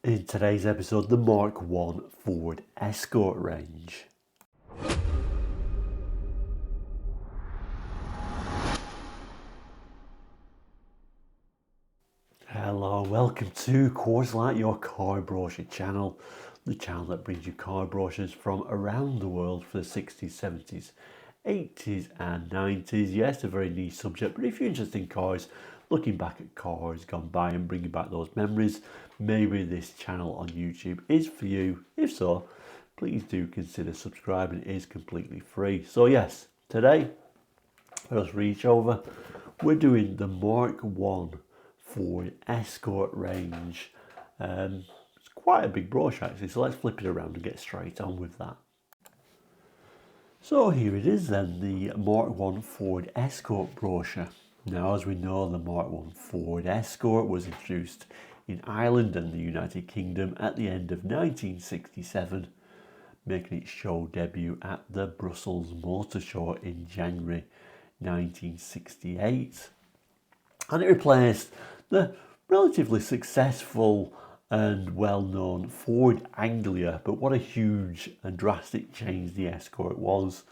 In today's episode, the Mark I Ford Escort range. Hello, welcome to Course Like Your Car Brochure channel, the channel that brings you car brochures from around the world for the 60s, 70s, 80s and 90s. Yes, a very niche subject, but if you're interested in cars, looking back at cars gone by and bringing back those memories, maybe this channel on YouTube is for you. If so, please do consider subscribing. It is completely free. So yes, today, let us reach over. We're doing the Mark I Ford Escort range. It's quite a big brochure actually, so let's flip it around and get straight on with that. So here it is then, the Mark I Ford Escort brochure. Now, as we know, the Mark I Ford Escort was introduced in Ireland and the United Kingdom at the end of 1967, making its show debut at the Brussels Motor Show in January 1968. And it replaced the relatively successful and well-known Ford Anglia, but what a huge and drastic change the Escort was.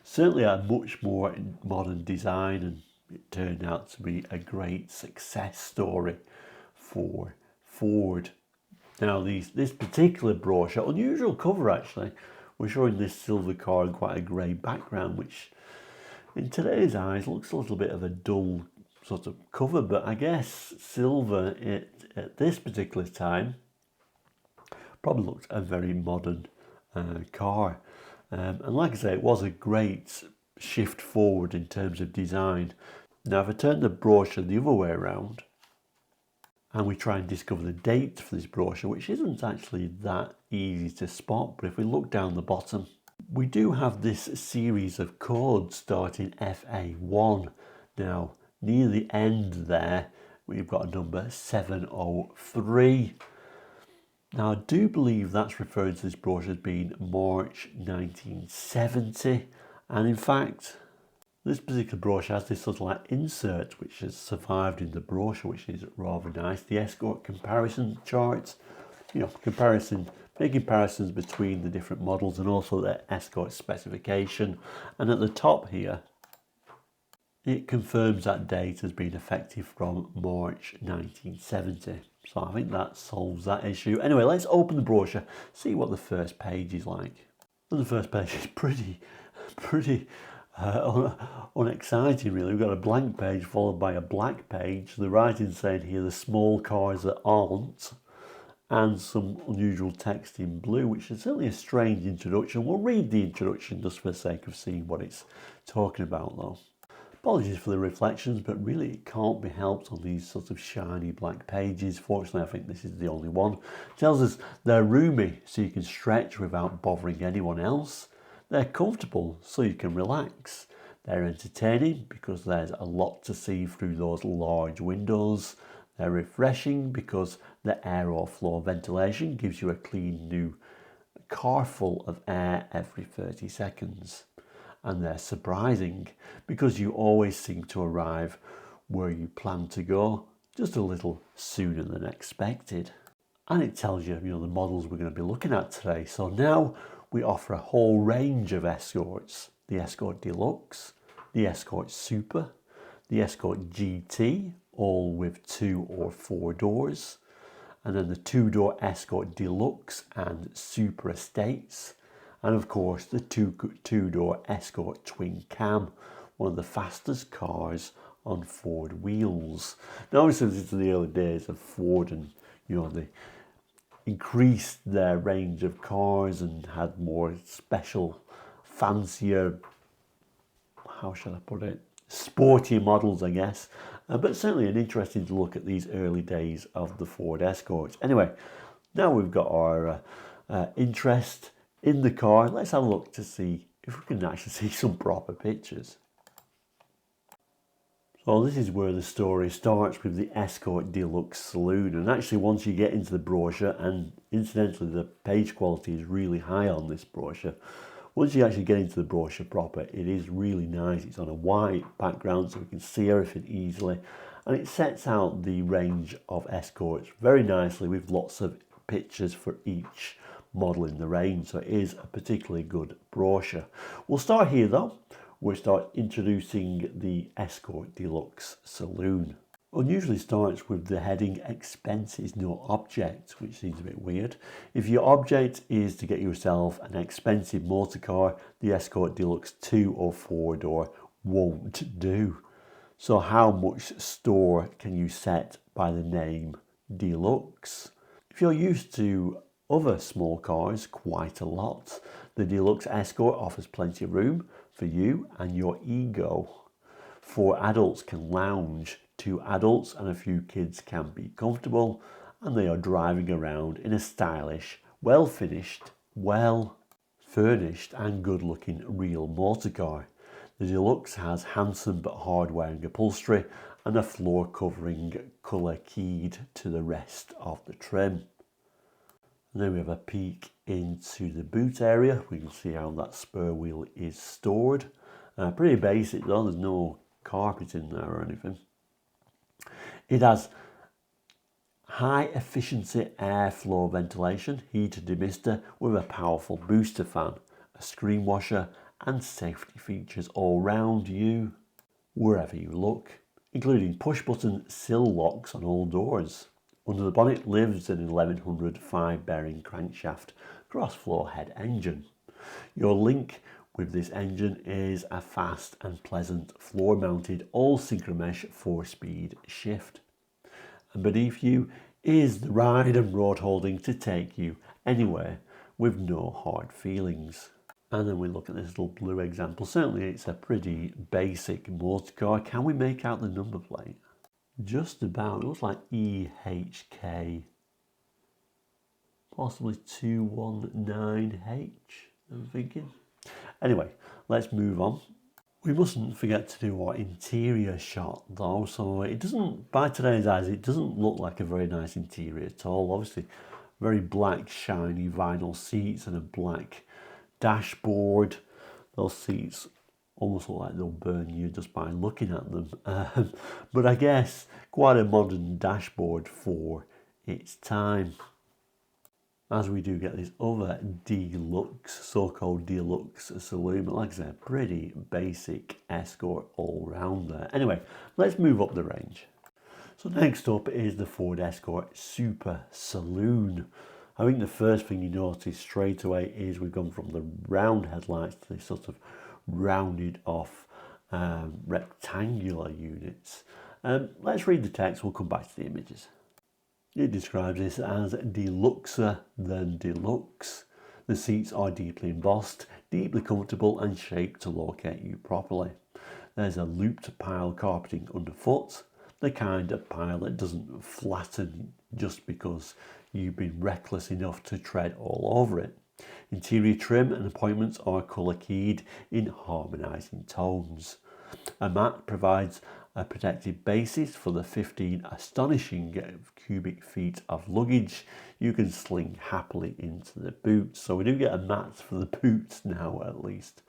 Certainly a much more modern design, and it turned out to be a great success story for Ford. Now this particular brochure, unusual cover actually, we're showing this silver car in quite a grey background, which in today's eyes looks a little bit of a dull sort of cover, but I guess silver at this particular time probably looked a very modern car. And like I say, it was a great shift forward in terms of design. Now if I turn the brochure the other way around and we try and discover the date for this brochure, which isn't actually that easy to spot, but if we look down the bottom, we do have this series of codes starting FA1. Now near the end there, we've got a number 703. Now I do believe that's referring to this brochure as being March 1970, and in fact this particular brochure has this sort of like insert which has survived in the brochure, which is rather nice. The Escort comparison charts, making comparisons between the different models and also the Escort specification. And at the top here, it confirms that date has been effective from March 1970. So I think that solves that issue. Anyway, let's open the brochure, see what the first page is like. And the first page is pretty unexciting really. We've got a blank page followed by a black page. The writing saying here the small cars that aren't, and some unusual text in blue, which is certainly a strange introduction. We'll read the introduction just for the sake of seeing what it's talking about though. Apologies for the reflections, but really it can't be helped on these sort of shiny black pages. Fortunately, I think this is the only one. It tells us they're roomy, so you can stretch without bothering anyone else. They're comfortable, so you can relax. They're entertaining because there's a lot to see through those large windows. They're refreshing because the airflow ventilation gives you a clean new car full of air every 30 seconds. And they're surprising because you always seem to arrive where you plan to go just a little sooner than expected. And it tells you, the models we're going to be looking at today. So now we offer a whole range of Escorts: the Escort Deluxe, the Escort Super, the Escort GT, all with 2 or 4 doors, and then the 2-door Escort Deluxe and Super Estates. And of course the two-door Escort Twin Cam, one of the fastest cars on Ford wheels. Now obviously this is the early days of Ford, and they increased their range of cars and had more special, fancier, how shall I put it, sportier models I guess. But certainly an interesting to look at these early days of the Ford Escorts. Anyway, now we've got our interest in the car. Let's have a look to see if we can actually see some proper pictures. So this is where the story starts, with the Escort Deluxe Saloon. And actually once you get into the brochure, and incidentally the page quality is really high on this brochure, once you actually get into the brochure proper, it is really nice. It's on a white background so we can see everything easily, and it sets out the range of Escorts very nicely with lots of pictures for each model in the range, so it is a particularly good brochure. We'll start here though. We'll start introducing the Escort Deluxe Saloon. Unusually starts with the heading expenses, no object, which seems a bit weird. If your object is to get yourself an expensive motor car, the Escort Deluxe 2 or 4 door won't do. So how much store can you set by the name Deluxe? If you're used to other small cars, quite a lot, the Deluxe Escort offers plenty of room for you and your ego. 4 adults can lounge, 2 adults and a few kids can be comfortable, and they are driving around in a stylish, well-finished, well-furnished and good-looking real motor car. The Deluxe has handsome but hard-wearing upholstery and a floor covering colour keyed to the rest of the trim. And then we have a peek into the boot area. We can see how that spur wheel is stored. Pretty basic though, there's no carpet in there or anything. It has high efficiency airflow ventilation, heated demister with a powerful booster fan, a screen washer and safety features all round you wherever you look, including push button sill locks on all doors. Under the bonnet lives an 1100 5-bearing crankshaft cross-floor head engine. Your link with this engine is a fast and pleasant floor-mounted all-synchromesh 4-speed shift. And beneath you is the ride and road holding to take you anywhere with no hard feelings. And then we look at this little blue example. Certainly it's a pretty basic motor car. Can we make out the number plate? Just about. It looks like EHK, possibly 219H, I'm thinking. Anyway, let's move on. We mustn't forget to do our interior shot though, so it doesn't, by today's eyes, it doesn't look like a very nice interior at all. Obviously, very black, shiny vinyl seats and a black dashboard. Those seats almost look like they'll burn you just by looking at them. But I guess quite a modern dashboard for its time. As we do get this other Deluxe, so-called Deluxe Saloon, but like I said, pretty basic Escort all round there. Anyway, let's move up the range. So next up is the Ford Escort Super Saloon. I think the first thing you notice straight away is we've gone from the round headlights to this sort of rounded off rectangular units. Let's read the text, we'll come back to the images. It describes this as deluxer than deluxe. The seats are deeply embossed, deeply comfortable and shaped to locate you properly. There's a looped pile carpeting underfoot, the kind of pile that doesn't flatten just because you've been reckless enough to tread all over it. Interior trim and appointments are colour keyed in harmonising tones. A mat provides a protective basis for the 15 astonishing cubic feet of luggage you can sling happily into the boot. So we do get a mat for the boots now at least.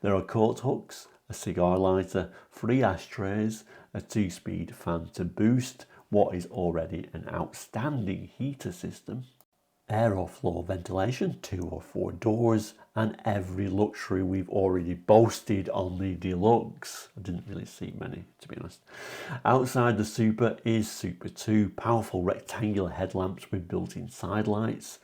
There are coat hooks, a cigar lighter, 3 ashtrays, a 2-speed fan to boost what is already an outstanding heater system, aeroflow ventilation, 2 or 4 doors, and every luxury we've already boasted on the Deluxe. I didn't really see many, to be honest. Outside the Super is Super 2, powerful rectangular headlamps with built-in side lights,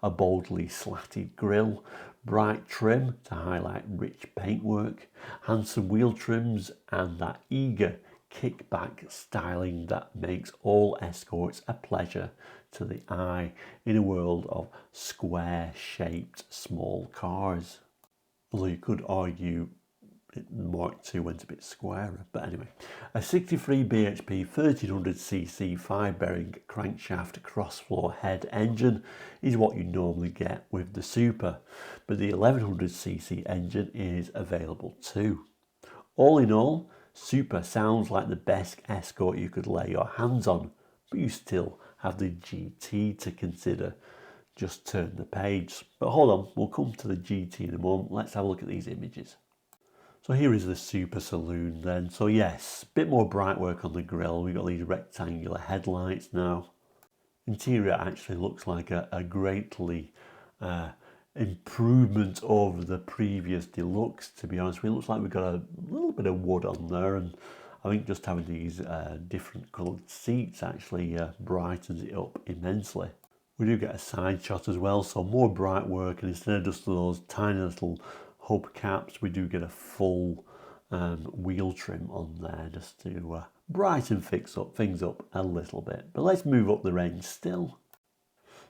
a boldly slatted grille, bright trim to highlight rich paintwork, handsome wheel trims, and that eager kickback styling that makes all Escorts a pleasure to the eye in a world of square-shaped small cars. Although you could argue Mark II went a bit squarer, but anyway. A 63 bhp 1300cc 5-bearing crankshaft cross-floor head engine is what you normally get with the Super, but the 1100cc engine is available too. All in all, Super sounds like the best Escort you could lay your hands on, but you still have the GT to consider. Just turn the page. But hold on, we'll come to the GT in a moment. Let's have a look at these images. So here is the Super Saloon then. So yes, a bit more bright work on the grille. We've got these rectangular headlights now. Interior actually looks like a greatly improvement over the previous Deluxe, to be honest with you. It looks like we've got a little bit of wood on there, and I think just having these different coloured seats actually brightens it up immensely. We do get a side shot as well, so more bright work, and instead of just those tiny little hub caps, we do get a full wheel trim on there just to brighten things up a little bit. But let's move up the range still.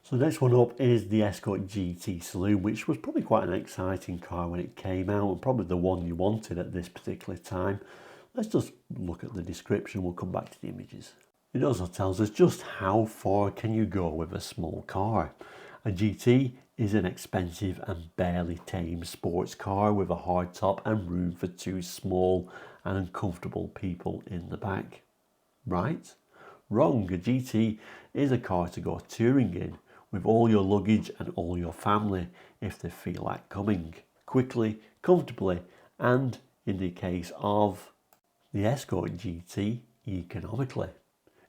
So the next one up is the Escort GT Saloon, which was probably quite an exciting car when it came out, and probably the one you wanted at this particular time. Let's just look at the description, we'll come back to the images. It also tells us just how far can you go with a small car. A GT is an expensive and barely tame sports car with a hard top and room for two small and uncomfortable people in the back. Right? Wrong. A GT is a car to go touring in with all your luggage and all your family if they feel like coming quickly, comfortably, and in the case of the Escort GT, economically.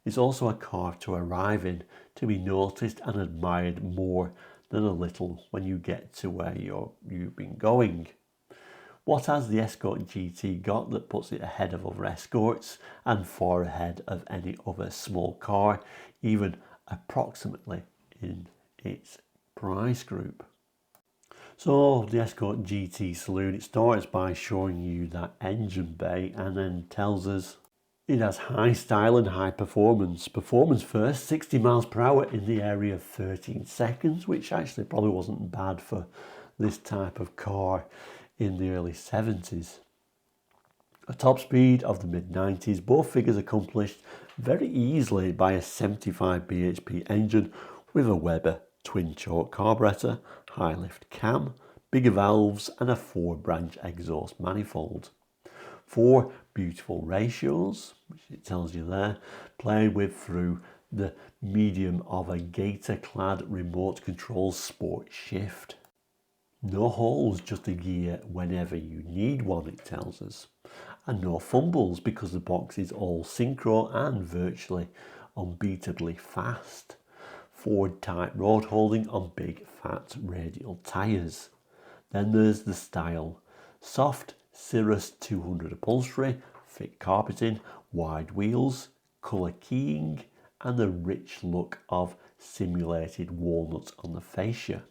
It's also a car to arrive in, to be noticed and admired more than a little when you get to where you've been going. What has the Escort GT got that puts it ahead of other Escorts and far ahead of any other small car, even approximately in its price group? So the Escort GT Saloon, it starts by showing you that engine bay and then tells us it has high style and high performance. Performance first, 60 miles per hour in the area of 13 seconds, which actually probably wasn't bad for this type of car in the early 70s. A top speed of the mid-90s, both figures accomplished very easily by a 75 bhp engine with a Weber twin-choke carburetor, high lift cam, bigger valves and a 4-branch exhaust manifold. 4 beautiful ratios, which it tells you there, played with through the medium of a gator-clad remote control sport shift. No holes, just a gear whenever you need one, it tells us. And no fumbles because the box is all synchro and virtually unbeatably fast. Ford type road holding on big fat radial tyres. Then there's the style. Soft Cirrus 200 upholstery, thick carpeting, wide wheels, colour keying and the rich look of simulated walnuts on the fascia.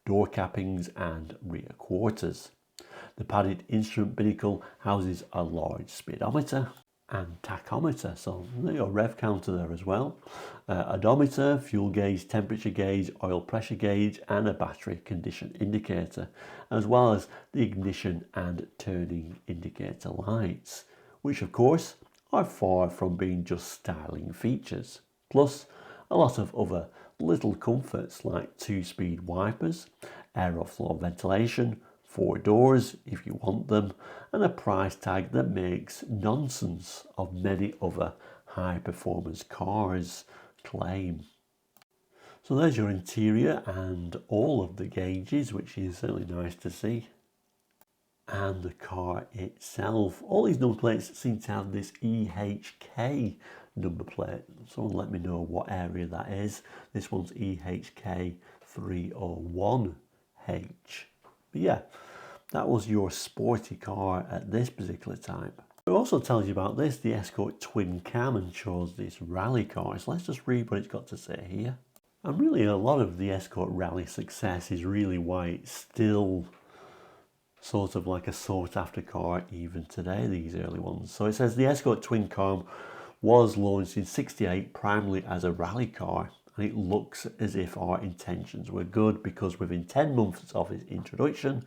Door cappings and rear quarters. The padded instrument binnacle houses a large speedometer and tachometer, so your rev counter there as well. Odometer, fuel gauge, temperature gauge, oil pressure gauge and a battery condition indicator, as well as the ignition and turning indicator lights, which of course are far from being just styling features. Plus a lot of other little comforts like 2-speed wipers, aeroflow ventilation, 4 doors if you want them, and a price tag that makes nonsense of many other high performance cars claim. So there's your interior and all of the gauges, which is certainly nice to see. And the car itself, all these number plates seem to have this EHK number plate. Someone let me know what area that is. This one's EHK 301H. But yeah, that was your sporty car at this particular time. It also tells you about this, the Escort twin cam, and shows this rally car. So let's just read what it's got to say here. And really a lot of the Escort rally success is really why it's still sort of like a sought after car even today, these early ones. So it says the Escort twin cam was launched in '68 primarily as a rally car, and it looks as if our intentions were good because within 10 months of its introduction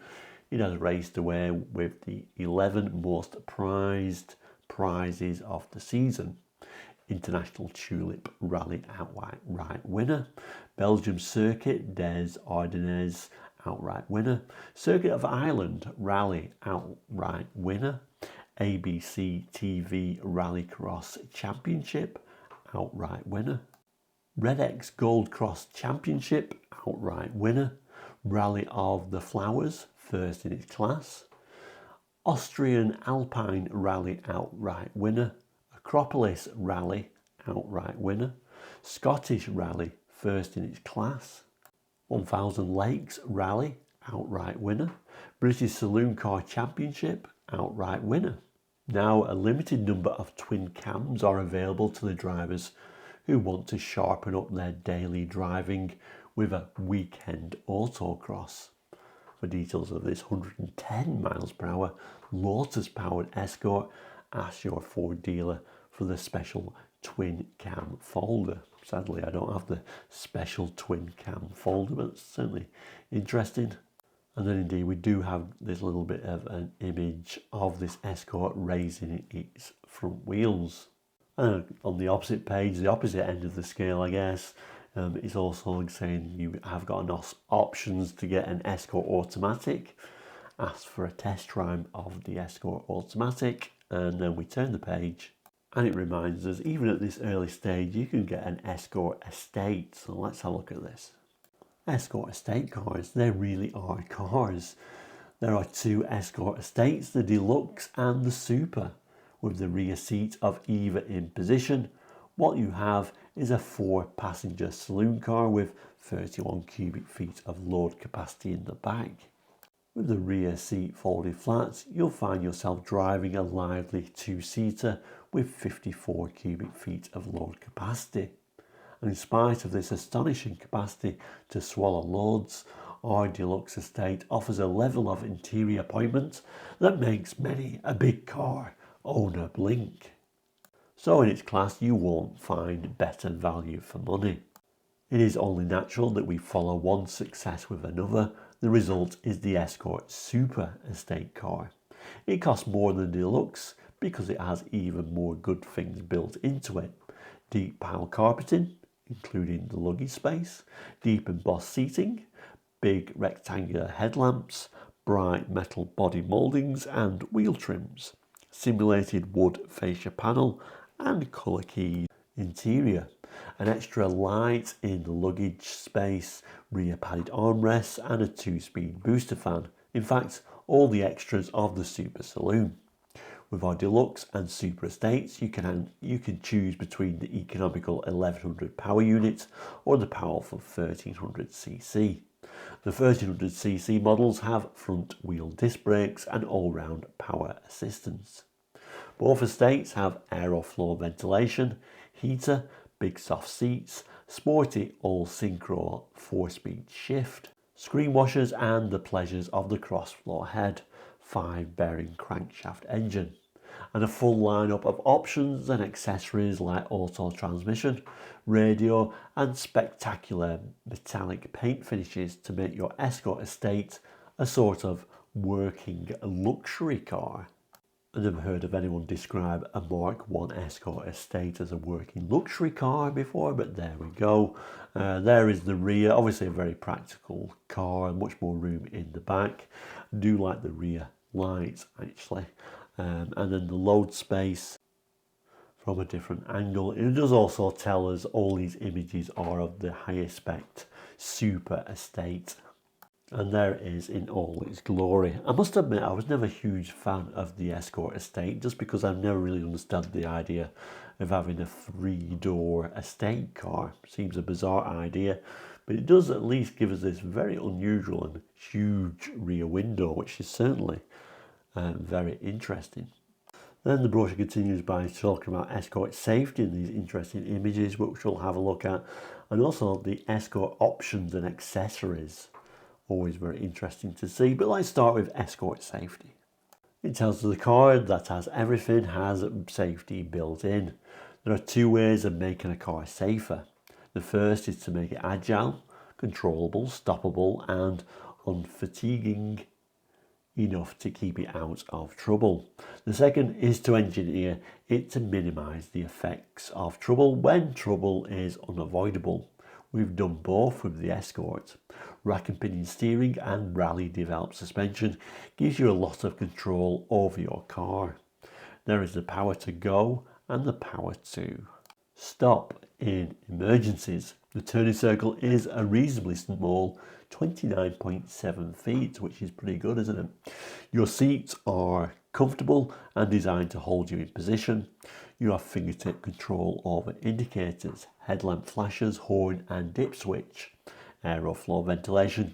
it has raced away with the 11 most prized prizes of the season. International Tulip Rally outright winner, Belgium Circuit des Ardennes outright winner, Circuit of Ireland Rally outright winner, ABC TV Rallycross Championship outright winner, Red X Gold Cross Championship outright winner, Rally of the Flowers first in its class, Austrian Alpine Rally outright winner, Acropolis Rally outright winner, Scottish Rally, first in its class. 1000 Lakes Rally, outright winner. British Saloon Car Championship, outright winner. Now a limited number of twin cams are available to the drivers who want to sharpen up their daily driving with a weekend autocross. For details of this 110 miles per hour Lotus powered Escort, ask your Ford dealer for the special twin cam folder. Sadly, I don't have the special twin cam folder, but it's certainly interesting. And then indeed we do have this little bit of an image of this Escort raising its front wheels. And on the opposite page, the opposite end of the scale, I guess, it's also saying you have got enough options to get an Escort Automatic. Ask for a test drive of the Escort Automatic, and then we turn the page and it reminds us, even at this early stage, you can get an Escort Estate. So let's have a look at this. Escort Estate cars, they really are cars. There are two Escort Estates, the Deluxe and the Super, with the rear seat of either in position. What you have is a 4-passenger saloon car with 31 cubic feet of load capacity in the back. With the rear seat folded flat, you'll find yourself driving a lively 2-seater with 54 cubic feet of load capacity. And in spite of this astonishing capacity to swallow loads, our Deluxe Estate offers a level of interior appointment that makes many a big car owner blink. So in its class you won't find better value for money. It is only natural that we follow one success with another. The result is the Escort Super Estate car. It costs more than the Deluxe because it has even more good things built into it. Deep pile carpeting, including the luggage space, deep embossed seating, big rectangular headlamps, bright metal body mouldings and wheel trims, simulated wood fascia panel and colour key interior, an extra light in the luggage space, rear padded armrests and a 2-speed booster fan. In fact, all the extras of the Super Saloon. With our Deluxe and Super Estates, you can choose between the economical 1100 power unit or the powerful 1300cc. The 1300cc models have front wheel disc brakes and all-round power assistance. Both estates have aeroflow ventilation, heater, big soft seats, sporty all-synchro 4-speed shift, screen washers and the pleasures of the cross-floor head, 5-bearing crankshaft engine, and a full lineup of options and accessories like auto transmission, radio and spectacular metallic paint finishes to make your Escort Estate a sort of working luxury car. I've never heard of anyone describe a Mark I Escort Estate as a working luxury car before, but there we go. There is the rear, obviously a very practical car, much more room in the back. I do like the rear lights actually. And then the load space from a different angle. It does also tell us all these images are of the highest spec Super Estate. And there it is in all its glory. I must admit I was never a huge fan of the Escort Estate just because I've never really understood the idea of having a 3-door estate car. Seems a bizarre idea, but it does at least give us this very unusual and huge rear window, which is certainly very interesting. Then the brochure continues by talking about Escort safety and these interesting images, which we'll have a look at, and also the Escort options and accessories. Always very interesting to see, but let's start with Escort safety. It tells us the car that has everything has safety built in. There are 2 ways of making a car safer. The first is to make it agile, controllable, stoppable and unfatiguing enough to keep it out of trouble. The second is to engineer it to minimise the effects of trouble when trouble is unavoidable. We've done both with the Escort. Rack and pinion steering and rally developed suspension gives you a lot of control over your car. There is the power to go and the power to stop in emergencies. The turning circle is a reasonably small 29.7 feet, which is pretty good, isn't it? Your seats are comfortable and designed to hold you in position. You have fingertip control over indicators, headlamp flashers, horn and dip switch. Aeroflow ventilation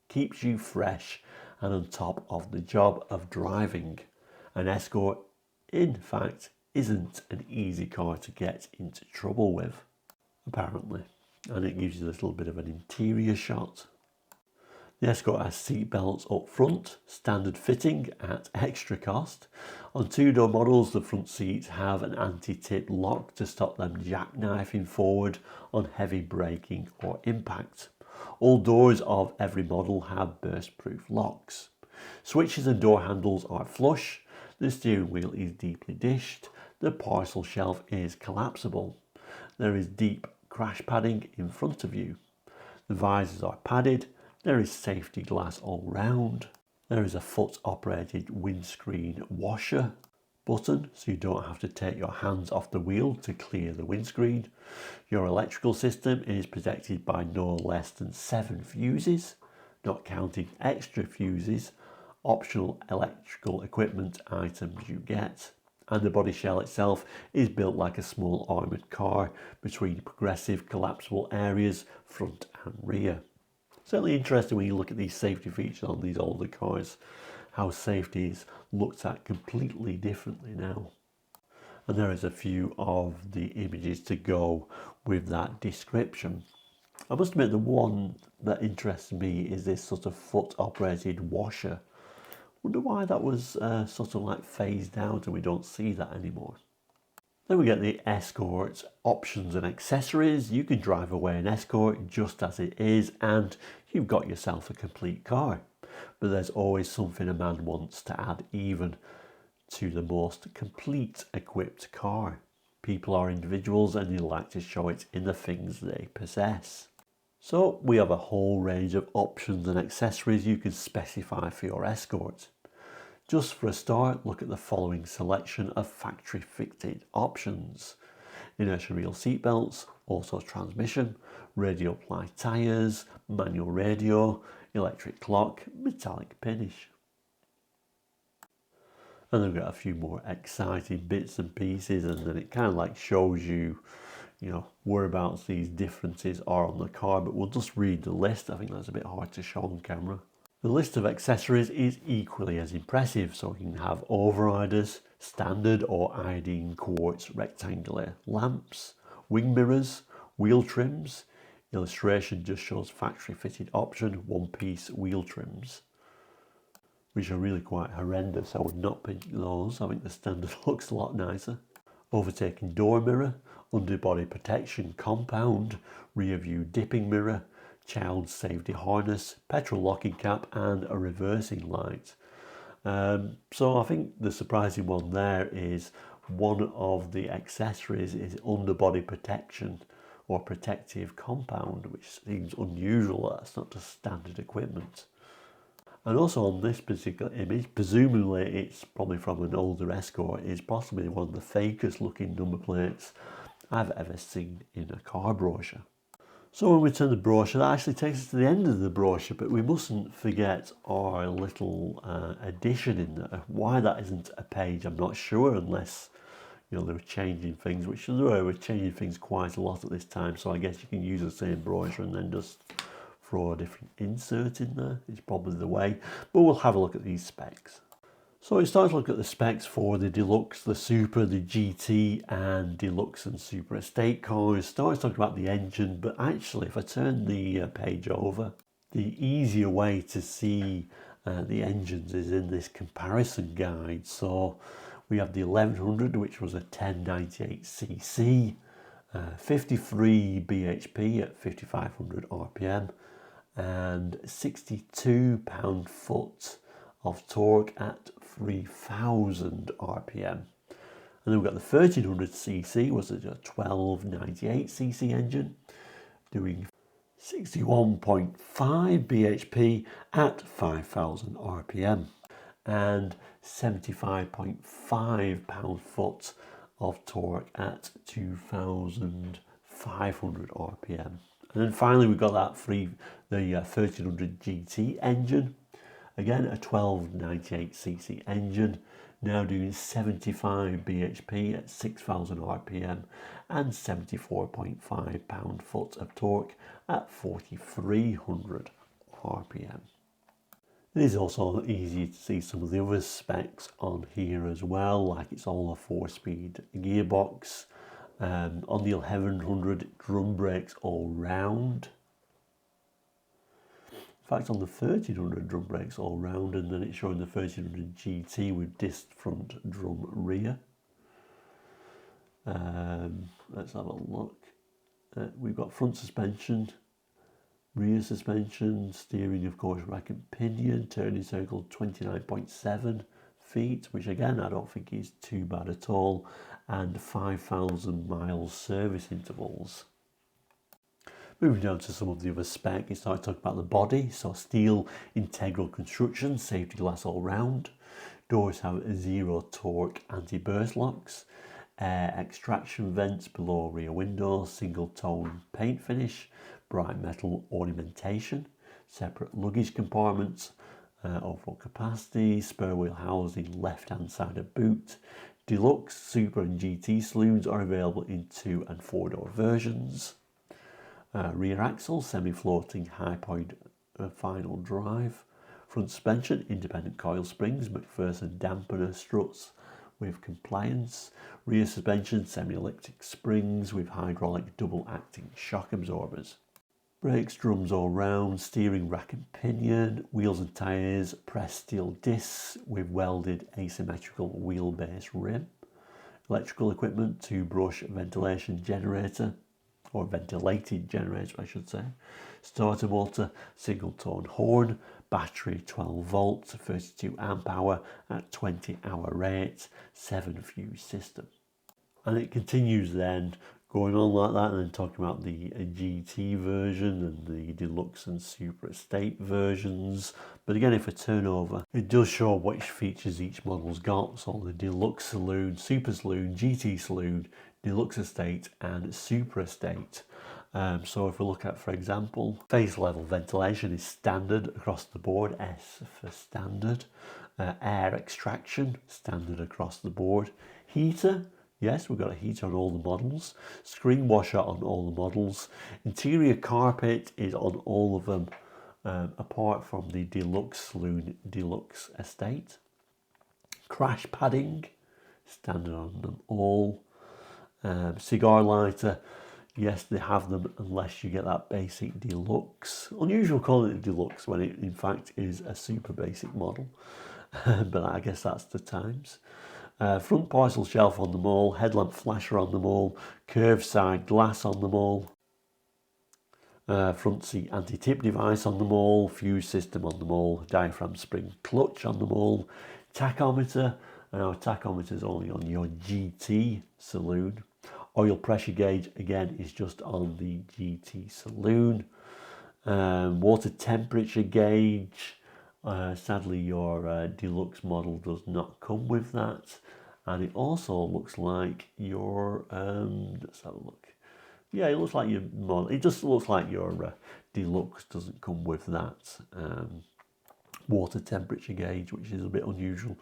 keeps you fresh and on top of the job of driving. An Escort, in fact, isn't an easy car to get into trouble with, apparently. And it gives you a little bit of an interior shot. The Escort has seat belts up front, standard fitting at extra cost. On two-door models, the front seats have an anti-tip lock to stop them jackknifing forward on heavy braking or impact. All doors of every model have burst-proof locks. Switches and door handles are flush. The steering wheel is deeply dished. The parcel shelf is collapsible. There is deep crash padding in front of you. The visors are padded. There is safety glass all round. There is a foot-operated windscreen washer button, so you don't have to take your hands off the wheel to clear the windscreen. Your electrical system is protected by no less than 7 fuses, not counting extra fuses, optional electrical equipment items you get. And the body shell itself is built like a small armoured car between progressive collapsible areas, front and rear. Certainly interesting when you look at these safety features on these older cars, how safety is looked at completely differently now. And there is a few of the images to go with that description. I must admit the one that interests me is this sort of foot operated washer. Wonder why that was sort of like phased out and we don't see that anymore. Then we get the Escort options and accessories. You can drive away an Escort just as it is and you've got yourself a complete car. But there's always something a man wants to add even to the most complete equipped car. People are individuals and they like to show it in the things they possess. So we have a whole range of options and accessories you can specify for your Escort. Just for a start, look at the following selection of factory fitted options. Inertial reel seat belts, auto transmission, radial ply tyres, manual radio, electric clock, metallic finish. And then we've got a few more exciting bits and pieces, and then it kind of like shows you, whereabouts these differences are on the car, but we'll just read the list. I think that's a bit hard to show on camera. The list of accessories is equally as impressive, so you can have overriders, standard or iodine quartz rectangular lamps, wing mirrors, wheel trims. Illustration just shows factory fitted option, one-piece wheel trims, which are really quite horrendous. I would not pick those. I think the standard looks a lot nicer. Overtaking door mirror, underbody protection compound, rear view dipping mirror, child safety harness, petrol locking cap and a reversing light. So I think the surprising one there is one of the accessories is underbody protection or protective compound, which seems unusual. That's not just standard equipment. And also on this particular image, presumably it's probably from an older Escort, is possibly one of the fakest looking number plates I've ever seen in a car brochure. So when we turn the brochure, that actually takes us to the end of the brochure, but we mustn't forget our little addition in there. Why that isn't a page, I'm not sure, unless they were changing things, which they were changing things quite a lot at this time. So I guess you can use the same brochure and then just throw a different insert in there. It's probably the way, but we'll have a look at these specs. So it starts to look at the specs for the Deluxe, the Super, the GT and Deluxe and Super Estate cars. Starts talking about the engine, but actually if I turn the page over, the easier way to see the engines is in this comparison guide. So we have the 1100, which was a 1098cc, 53 bhp at 5500 rpm and 62 pound-foot of torque at 3000 rpm. And then we've got the 1300cc, was it a 1298cc engine, doing 61.5 bhp at 5000 rpm and 75.5 pound-foot of torque at 2500 rpm. And then finally we've got that the 1300 GT engine. Again, a 1298cc engine now doing 75 bhp at 6,000 rpm and 74.5 pound-foot of torque at 4,300 rpm. It is also easy to see some of the other specs on here as well, like it's all a 4-speed gearbox. On the 1100, drum brakes all round. In fact, on the 1300, drum brakes all round, and then it's showing the 1300 GT with disc front, drum rear. Let's have a look. We've got front suspension, rear suspension, steering, of course, rack and pinion, turning circle 29.7 feet, which again I don't think is too bad at all, and 5,000 miles service intervals. Moving down to some of the other spec, it starts talking about the body. So steel integral construction, safety glass all round. Doors have zero torque anti-burst locks. Air extraction vents below rear windows, single tone paint finish, bright metal ornamentation, separate luggage compartments, overall capacity, spare wheel housing left hand side of boot. Deluxe, Super and GT saloons are available in 2 and 4 door versions. Rear axle, semi-floating high-point final drive. Front suspension, independent coil springs, McPherson dampener struts with compliance. Rear suspension, semi-elliptic springs with hydraulic double-acting shock absorbers. Brakes, drums all round, steering rack and pinion, wheels and tyres, pressed steel discs with welded asymmetrical wheelbase rim. Electrical equipment, 2 brush ventilation generator, or ventilated generator I should say. Starter motor, single tone horn, battery 12 volts, 32 amp hour at 20 hour rate, 7 fuse system. And it continues then going on like that, and then talking about the GT version and the Deluxe and Super Estate versions. But again, if I turn over, it does show which features each model's got. So the Deluxe Saloon, Super Saloon, GT Saloon, Deluxe Estate and Super Estate. So if we look at, for example, face level ventilation is standard across the board, S for standard. Air extraction, standard across the board. Heater, yes, we've got a heater on all the models. Screen washer on all the models. Interior carpet is on all of them, apart from the Deluxe Saloon, Deluxe Estate. Crash padding, standard on them all. Cigar lighter, yes, they have them unless you get that basic Deluxe. Unusual calling it Deluxe when it in fact is a super basic model, but I guess that's the times. Front parcel shelf on them all, headlamp flasher on them all, curved side glass on them all, front seat anti-tip device on them all, fuse system on them all, diaphragm spring clutch on them all, tachometer, and our tachometer is only on your GT Saloon. Oil pressure gauge again is just on the GT Saloon. Water temperature gauge, sadly your Deluxe model does not come with that, and it also looks like your let's have a look. Yeah, it looks like your model. It just looks like your Deluxe doesn't come with that water temperature gauge, which is a bit unusual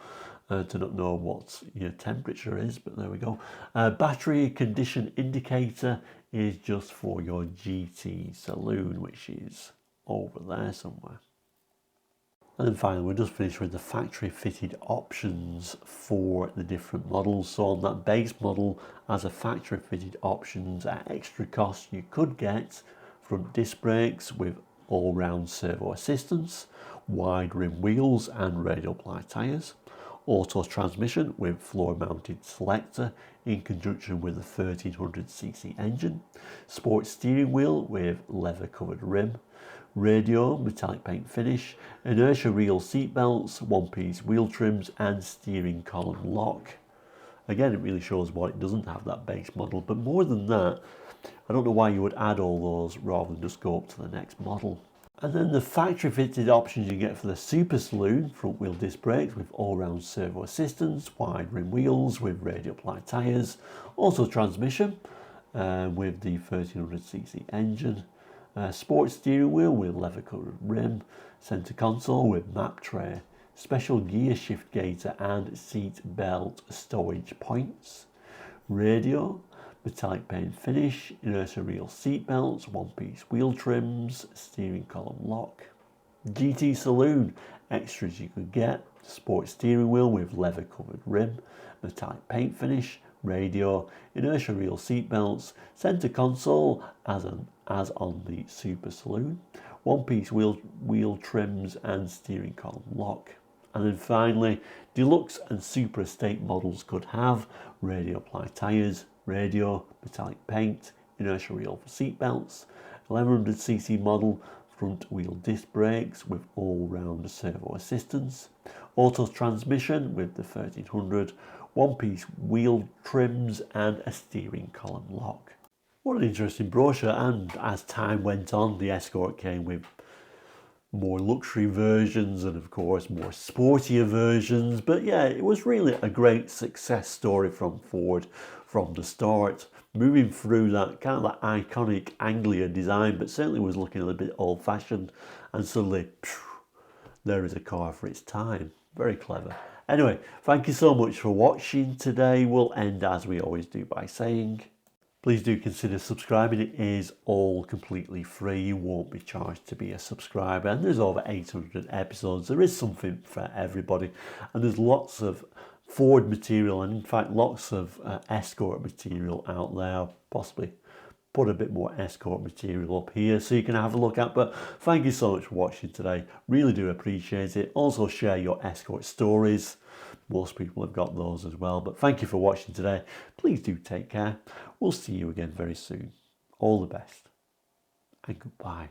to not know what your temperature is, but there we go. Battery condition indicator is just for your GT Saloon, which is over there somewhere. And then finally, we'll just finish with the factory fitted options for the different models. So on that base model, as a factory fitted options at extra cost, you could get front disc brakes with all-round servo assistance, wide rim wheels and radial ply tyres, auto transmission with floor mounted selector in conjunction with a 1300cc engine, sports steering wheel with leather covered rim, radio, metallic paint finish, inertia reel seat belts, one-piece wheel trims and steering column lock. Again, it really shows why it doesn't have that base model, but more than that, I don't know why you would add all those rather than just go up to the next model. And then the factory fitted options you get for the Super Saloon, front wheel disc brakes with all-round servo assistance, wide rim wheels with radial ply tyres, auto transmission with the 1300cc engine, sports steering wheel with leather covered rim, centre console with map tray, special gear shift gaiter and seat belt storage points, radio, metallic paint finish, inertia reel seat belts, one-piece wheel trims, steering column lock. GT Saloon, extras you could get, sport steering wheel with leather covered rim, metallic paint finish, radio, inertia reel seat belts, centre console as on the Super Saloon, one-piece wheel trims and steering column lock. And then finally, Deluxe and Super Estate models could have radio ply tyres, radio, metallic paint, inertia reel for seat belts, 1100cc model, front wheel disc brakes with all-round servo assistance, auto transmission with the 1300, one-piece wheel trims and a steering column lock. What an interesting brochure, and as time went on the Escort came with more luxury versions and of course more sportier versions, but yeah, it was really a great success story from Ford from the start, moving through that kind of that iconic Anglia design, but certainly was looking a little bit old-fashioned, and suddenly there is a car for its time. Very clever. Anyway, thank you so much for watching today. We'll end as we always do by saying, please do consider subscribing. It is all completely free. You won't be charged to be a subscriber. And there's over 800 episodes. There is something for everybody. And there's lots of Ford material and in fact lots of Escort material out there. Possibly put a bit more Escort material up here so you can have a look at. But thank you so much for watching today. Really do appreciate it. Also share your Escort stories. Most people have got those as well. But thank you for watching today. Please do take care. We'll see you again very soon. All the best and goodbye.